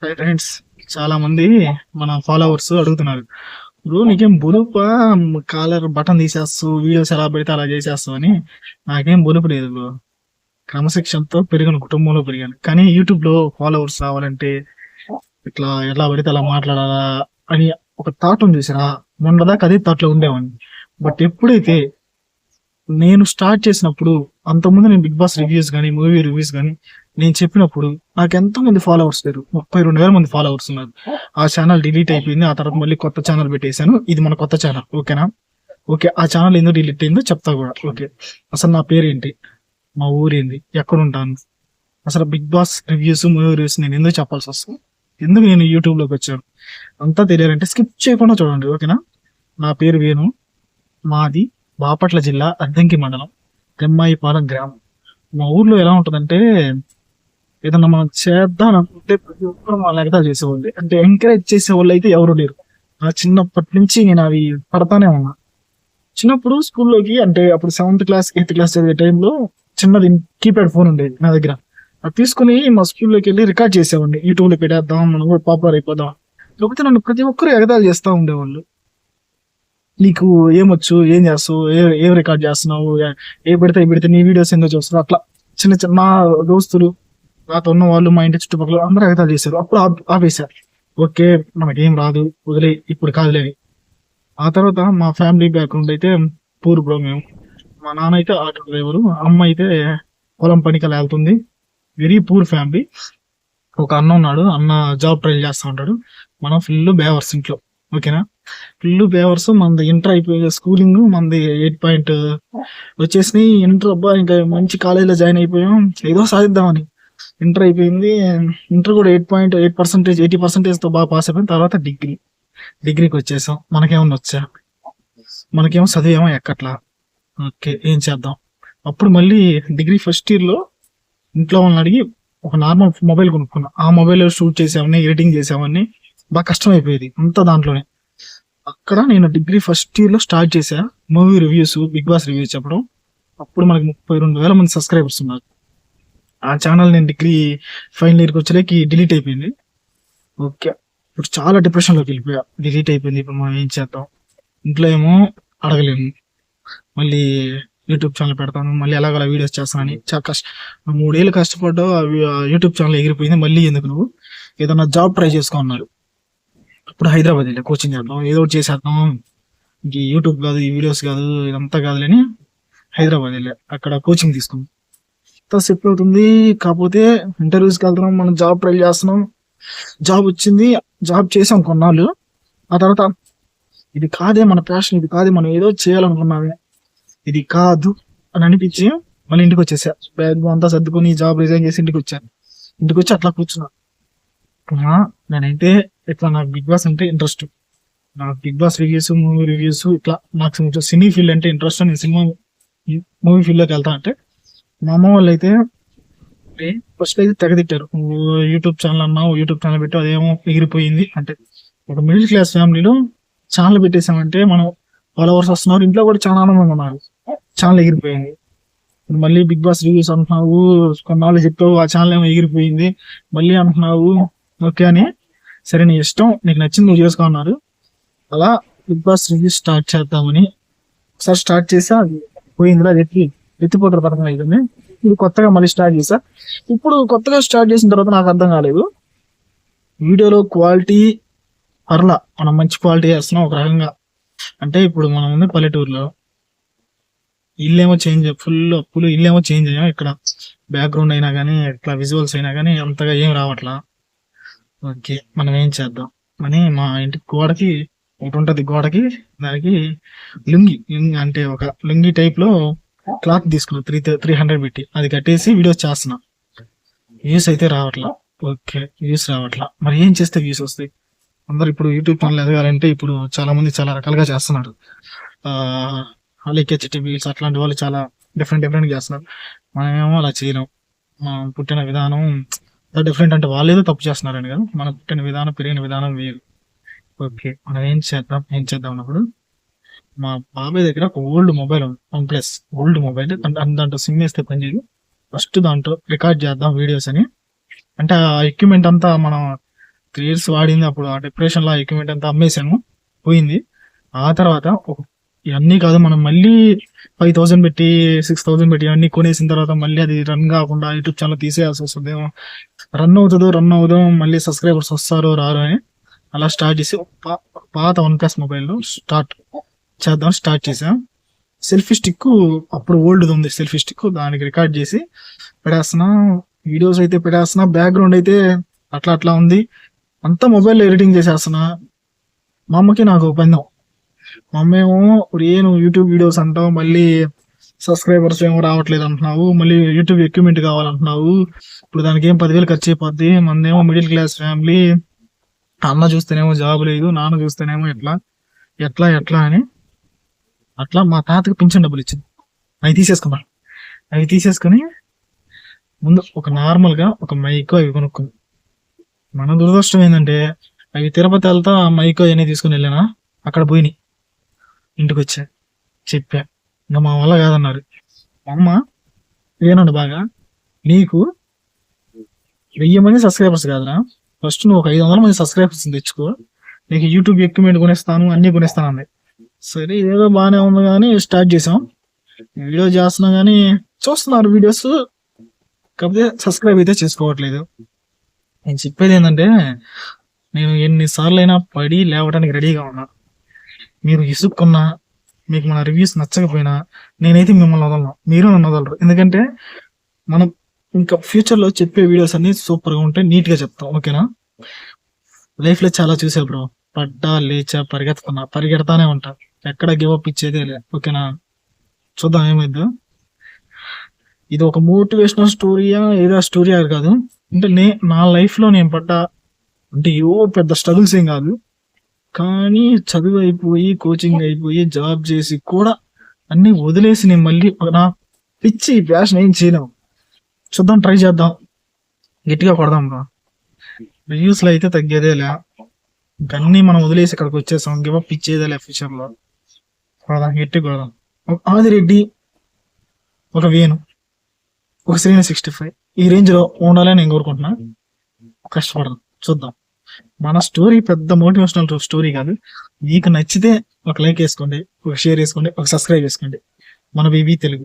Friends, చాలా మంది మన ఫాలోవర్స్ అడుగుతున్నారు, బ్రో నీకేం బులుపా, కాలర్ బటన్ తీసేస్తూ వీడియోస్ ఎలా పెడితే అలా చేసేస్తావు అని. నాకేం బులుపు లేదు బ్రో. క్రమశిక్షణతో పెరిగాను, కుటుంబంలో పెరిగాను. కానీ యూట్యూబ్ లో ఫాలోవర్స్ రావాలంటే ఇట్లా ఎలా పడితే అలా మాట్లాడాలా అని ఒక థాట్ ఉంది చూసారా. మొన్న దాకా అదే థాట్ లో ఉండేవాడిని. బట్ ఎప్పుడైతే నేను స్టార్ట్ చేసినప్పుడు, అంతకుముందు నేను బిగ్ బాస్ రివ్యూస్ కానీ మూవీ రివ్యూస్ కానీ నేను చెప్పినప్పుడు నాకు ఎంతో మంది ఫాలోవర్స్ లేరు. 32,000 మంది ఫాలోవర్స్ ఉన్నారు. ఆ ఛానల్ డిలీట్ అయిపోయింది. ఆ తర్వాత మళ్ళీ కొత్త ఛానల్ పెట్టేశాను. ఇది మన కొత్త ఛానల్, ఓకేనా? ఓకే, ఆ ఛానల్ ఎందుకు డిలీట్ అయిందో చెప్తా కూడా. ఓకే, అసలు నా పేరేంటి, మా ఊరేంది, ఎక్కడ ఉంటాను, అసలు Bigg Boss reviews movie reviews నేను ఎందుకు చెప్పాల్సి వస్తుంది, ఎందుకు నేను యూట్యూబ్ లోకి వచ్చాను, అంతా తెలియాలంటే స్కిప్ చేయకుండా చూడండి, ఓకేనా? నా పేరు వేణు. మాది బాపట్ల జిల్లా అద్దంకి మండలం, తెమ్మాయిపాలెం గ్రామం. మా ఊర్లో ఎలా ఉంటుందంటే, ఏదన్నా మనం చేద్దాం అనుకుంటే ప్రతి ఒక్కరు మా ఎగతాలు చేసేవాళ్ళు. అంటే ఎంకరేజ్ చేసేవాళ్ళు అయితే ఎవరు లేరు. ఆ చిన్నప్పటి నుంచి నేను అవి పడతానే ఉన్నా. చిన్నప్పుడు స్కూల్లోకి, అంటే అప్పుడు 7th క్లాస్ 8th క్లాస్ చదివే టైంలో చిన్నది కీప్యాడ్ ఫోన్ ఉండేది నా దగ్గర. అది తీసుకుని మా స్కూల్లోకి వెళ్ళి రికార్డ్ చేసేవాడిని. యూట్యూబ్ లో పెట్టేద్దాం, మనం కూడా పాపులర్ అయిపోదాం. లేకపోతే నన్ను ప్రతి ఒక్కరు ఎగతాలు చేస్తూ ఉండేవాళ్ళు. నీకు ఏమొచ్చు, ఏం చేస్తావు, ఏం రికార్డ్ చేస్తున్నావు, ఏ పెడితే నీ వీడియోస్ ఎందుకు చూస్తావు, అట్లా చిన్న చిన్న మా దోస్తులు, నాతో ఉన్న వాళ్ళు, మా ఇంటి చుట్టుపక్కల అందరూ ఎగతాలు చేశారు. అప్పుడు ఆపేశారు. ఓకే, మనకేం రాదు, వదిలే, ఇప్పుడు కాదులే. ఆ తర్వాత మా ఫ్యామిలీ బ్యాక్గ్రౌండ్ అయితే పూర్ బ్రో. మేము, మా నాన్న అయితే ఆటో డ్రైవరు, అమ్మ అయితే పొలం పనికి అలా వెళ్తుంది. Very poor family. ఒక అన్న ఉన్నాడు, అన్న జాబ్ ట్రై చేస్తూ ఉంటాడు. మనం ఫుల్ బేవర్స్ ఇంట్లో, ఓకేనా? ఫుల్ బేవర్స్. మనది ఇంటర్ అయిపోయి స్కూలింగ్ మనది 8 వచ్చేసి ఇంటర్. అబ్బా, ఇంకా మంచి కాలేజీలో జాయిన్ అయిపోయాం, ఏదో సాధిద్దామని. ఇంటర్ అయిపోయింది. ఇంటర్ కూడా 8.8%, 80% తో బాగా పాస్ అయిపోయిన తర్వాత డిగ్రీకి వచ్చేసాం. మనకేమన్నా వచ్చా, మనకేమో చదివేమో ఎక్కట్లా. ఓకే, ఏం చేద్దాం? అప్పుడు మళ్ళీ డిగ్రీ ఫస్ట్ ఇయర్ లో ఇంట్లో వాళ్ళని అడిగి ఒక నార్మల్ మొబైల్ కొనుక్కున్నా. ఆ మొబైల్ షూట్ చేసామని, ఎడిటింగ్ చేసామని, బాగా కష్టం అయిపోయేది అంతా దాంట్లోనే. అక్కడ నేను డిగ్రీ ఫస్ట్ ఇయర్ లో స్టార్ట్ చేసా movie reviews, Bigg Boss reviews చెప్పడం. అప్పుడు మనకి 32,000 మంది సబ్స్క్రైబర్స్ ఉన్నారు. ఆ ఛానల్ నేను డిగ్రీ ఫైనల్ ఇయర్కి వచ్చేకి డిలీట్ అయిపోయింది. ఓకే, ఇప్పుడు చాలా డిప్రెషన్ లోకి వెళ్ళిపోయా. డిలీట్ అయిపోయింది, ఇప్పుడు మనం ఏం చేద్దాం? ఇంట్లో ఏమో అడగలేము. మళ్ళీ యూట్యూబ్ ఛానల్ పెడతాను, మళ్ళీ ఎలాగలా వీడియోస్ చేస్తానని చాలా 3 ఏళ్ళు కష్టపడ్డావు, యూట్యూబ్ ఛానల్ ఎగిరిపోయింది. మళ్ళీ ఎందుకు, నువ్వు ఏదన్నా జాబ్ ట్రై చేసుకో అన్నారు. ఇప్పుడు హైదరాబాద్ వెళ్ళా, కోచింగ్ చేద్దాం, ఏదో ఒకటి చేసేద్దాం, ఇంక యూట్యూబ్ కాదు, ఈ వీడియోస్ కాదు, ఇదంతా కాదులేని హైదరాబాద్ వెళ్ళా. అక్కడ కోచింగ్ తీసుకున్నాం. సెటిల్ అవుతుంది. కాకపోతే ఇంటర్వ్యూస్కి వెళ్తున్నాం, మనం జాబ్ ట్రై చేస్తున్నాం. జాబ్ వచ్చింది, జాబ్ చేసాం కొన్నాళ్ళు. ఆ తర్వాత ఇది కాదే మన ప్యాషన్, ఇది కాదే మనం ఏదో చేయాలనుకున్నామే, ఇది కాదు అని అనిపించి మళ్ళీ ఇంటికి వచ్చేసా. బ్యాగ్ అంతా సర్దుకొని జాబ్ రిజైన్ చేసి ఇంటికి వచ్చాను. ఇంటికి వచ్చి అట్లా కూర్చున్నా. నేనైతే ఇట్లా, నాకు బిగ్ బాస్ అంటే ఇంట్రెస్ట్. నాకు Bigg Boss reviews, movie reviews, ఇట్లా నాకు సినీ ఫీల్డ్ అంటే ఇంట్రెస్ట్. నేను సినిమా మూవీ ఫీల్డ్ లోకి వెళ్తా అంటే, మా అమ్మ వాళ్ళు అయితే ఫస్ట్ అయితే తెగదిట్టారు. యూట్యూబ్ ఛానల్ అన్నావు, యూట్యూబ్ ఛానల్ పెట్టావు, అదేమో ఎగిరిపోయింది అంటే. ఒక మిడిల్ క్లాస్ ఫ్యామిలీలో ఛానల్ పెట్టేసామంటే మనం ఫాలోవర్స్ వస్తున్నారు, ఇంట్లో కూడా చాలా ఆనందంగా ఉన్నారు. ఛానల్ ఎగిరిపోయింది. మళ్ళీ బిగ్ బాస్ రివ్యూస్ అంటున్నావు, కొన్నాళ్ళు చెప్పావు, ఆ ఛానల్ ఏమో ఎగిరిపోయింది, మళ్ళీ అంటున్నావు. ఓకే అని, సరే నీ ఇష్టం, నీకు నచ్చింది నువ్వు చేసుకో అన్నారు. అలా బిగ్ బాస్ రివ్యూస్ స్టార్ట్ చేద్దామని ఒకసారి స్టార్ట్ చేసా. అది పోయిందిలా, ఎత్తిపోతారు పథకం అయిపోయింది. ఇప్పుడు కొత్తగా మళ్ళీ స్టార్ట్ చేసా. ఇప్పుడు కొత్తగా స్టార్ట్ చేసిన తర్వాత నాకు అర్థం కాలేదు, వీడియోలో క్వాలిటీ పర్లా, మనం మంచి క్వాలిటీ చేస్తున్నాం ఒక రకంగా. అంటే ఇప్పుడు మనం ఉంది పల్లెటూరులో, ఇల్లేమో చేంజ్, ఫుల్ అప్పులు, ఇల్లేమో చేంజ్ అయ్యాం. ఇక్కడ బ్యాక్గ్రౌండ్ అయినా కానీ, ఇట్లా విజువల్స్ అయినా కానీ అంతగా ఏం రావట్లా. ఓకే, మనం ఏం చేద్దాం అని మా ఇంటి గోడకి ఒకటి ఉంటది, గోడకి దానికి లుంగి అంటే ఒక లుంగి టైప్ లో క్లాత్ తీసుకున్నా, 300 పెట్టి అది కట్టేసి వీడియోస్ చేస్తున్నా. వ్యూస్ అయితే రావట్లా. ఓకే, వ్యూస్ రావట్లా, మరి ఏం చేస్తే వ్యూస్ వస్తాయి? అందరు ఇప్పుడు యూట్యూబ్ ఛానల్ ఎదగాలంటే ఇప్పుడు చాలా మంది చాలా రకాలుగా చేస్తున్నారు. అలీకే చిట్టి వీల్స్ అట్లాంటి వాళ్ళు చాలా డిఫరెంట్ చేస్తున్నారు. మనమేమో అలా చేయలేం. మనం పుట్టిన విధానం డిఫరెంట్. అంటే వాళ్ళు ఏదో తప్పు చేస్తున్నారని కదా, మనం పుట్టిన విధానం, పెరిగిన విధానం వేరు. ఓకే, మనం ఏం చేద్దాం అన్నప్పుడు, మా బాబాయ్ దగ్గర ఒక ఓల్డ్ మొబైల్ ఉంది, OnePlus ఓల్డ్ మొబైల్. దాంట్లో సిమ్ వేస్తే పనిచేయదు. ఫస్ట్ దాంట్లో రికార్డ్ చేద్దాం వీడియోస్ అని. అంటే ఆ ఎక్విప్మెంట్ అంతా మనం 3 ఇయర్స్ వాడింది. అప్పుడు ఆ డిప్రెషన్‌లో ఆ ఎక్విప్‌మెంట్ అంతా అమ్మేసాను. పోయింది. ఆ తర్వాత ఇయన్నీ కాదు, మనం మళ్ళీ 5,000 పెట్టి, 6,000 పెట్టి ఇవన్నీ కొనేసిన తర్వాత మళ్ళీ అది రన్ కాకుండా యూట్యూబ్ ఛానెల్ తీసేయాల్సొస్తదేమో, రన్ అవుతదో, మళ్ళీ సబ్‌స్క్రైబర్స్ వస్తారో రారో అని అలా స్టార్ట్ చేసి పాత వన్ ప్లస్ మొబైల్‌లో స్టార్ట్ చేశా. సెల్ఫీ స్టిక్ అప్పుడు ఓల్డ్‌ది ఉంది సెల్ఫీ స్టిక్, దానికి రికార్డ్ చేసి పెడేస్తున్నా. వీడియోస్ అయితే పెట్టేస్తున్నా. బ్యాక్‌గ్రౌండ్ అయితే అట్లా ఉంది. అంతా మొబైల్‌లో ఎడిటింగ్ చేసేస్తున్నా. మా అమ్మకి నాకు పందెం. మా అమ్మేమో "ఒరేయ్! నువ్వు యూట్యూబ్ వీడియోస్ అంటావు, మళ్ళీ సబ్‌స్క్రైబర్స్ ఏమో రావట్లేదు అంటున్నావు. మళ్ళీ యూట్యూబ్ ఎక్విప్‌మెంట్ కావాలంటున్నావు. ఇప్పుడు దానికేం 10,000 ఖర్చయిపోద్ది. మనదేమో మిడిల్ క్లాస్ ఫ్యామిలీ. అన్న చూస్తేనేమో జాబ్ లేదు. నాన్న చూస్తేనేమో ఎట్లా" అని అట్లా మా తాతకి పింఛన్ డబ్బులిచ్చింది. అవి తీసేసుకొని ముందు ఒక నార్మల్‌గా ఒక మైక్ అవి కొనుక్కుంది. మన దురదృష్టం ఏందంటే అవి తిరుపతి వెళ్తా ఆ మైక్ అయన్నీ తీసుకొని వెళ్ళానా, అక్కడ పోయినాయి. ఇంటికొచ్చా. చెప్పా. ఇంక మా వల్ల కాదన్నారు. మా అమ్మ "ఏనండి బాగా, నీకు 1000 మంది సబ్‌స్క్రైబర్స్ కాదురా, ఫస్ట్ నువ్వు ఒక 500 మంది సబ్‌స్క్రైబర్స్‌ని తెచ్చుకో. నీకు యూట్యూబ్ ఎక్విప్‌మెంట్ కొనిస్తాను, అన్నీ కొనిస్తాను" అంది. సరే ఏదో బానే ఉంది గానీ స్టార్ట్ చేసాం. వీడియో చేస్తున్నాం గానీ చూస్తున్నారు వీడియోస్. కాకపోతే సబ్‌స్క్రైబ్ అయితే చేసుకోవట్లేదు. నేను చెప్పేదేందంటే, నేను ఎన్ని సార్లైనా పడి లేవడానికి రెడీగా ఉన్నా. మీరు ఇసుక్కున్నా, మీకు మన రివ్యూస్ నచ్చకపోయినా నేనైతే మిమ్మల్ని వదలను. మీరు నన్ను వదలరు. ఎందుకంటే మనం ఇంకా ఫ్యూచర్‌లో చెప్పే వీడియోస్ అన్నీ సూపర్‌గా ఉంటాయి. నీట్‌గా చెప్తాం. ఓకేనా? లైఫ్‌లో చాలా చూసా బ్రో. పడ్డా, లేచా, పరిగెడతానే ఉంటా. ఎక్కడ గివ్ అప్ ఇచ్చేదే లే. ఓకేనా? చూద్దాం ఏమైద్దో. ఇది ఒక మోటివేషనల్ స్టోరీయా, ఏదో స్టోరీయా కాదు. అంటే నా లైఫ్‌లో నేను పడ్డ అంటే పెద్ద స్ట్రగుల్స్ ఏం కాదు. కానీ చదువు అయిపోయి, కోచింగ్ అయిపోయి, జాబ్ చేసి కూడా అన్నీ వదిలేసి నేను మళ్ళీ నా పిచ్చి ప్యాషన్ ఏం చేయలేం. చూద్దాం, ట్రై చేద్దాం. గట్టిగా కొడదాం బ్రో. రివ్యూస్‌లో అయితే తగ్గేదేలే. ఇంకన్నీ మనం వదిలేసి ఇక్కడికి వచ్చేసాం. గివ్ అప్ ఇచ్చేదేలే ఫ్యూచర్‌లో. కొడదాం, గట్టిగా కొడదాం. ఒక ఆదిరెడ్డి, ఒక వేణు, ఒక శ్రీను 65 ఈ రేంజ్‌లో ఉండాలని నేను కోరుకుంటున్నా. కష్టపడదాం, చూద్దాం. మన స్టోరీ పెద్ద మోటివేషనల్ స్టోరీ కాదు. మీకు నచ్చితే ఒక లైక్ వేసుకోండి, ఒక షేర్ వేసుకోండి, ఒక సబ్స్క్రైబ్ చేసుకోండి. మన బీబీ తెలుగు.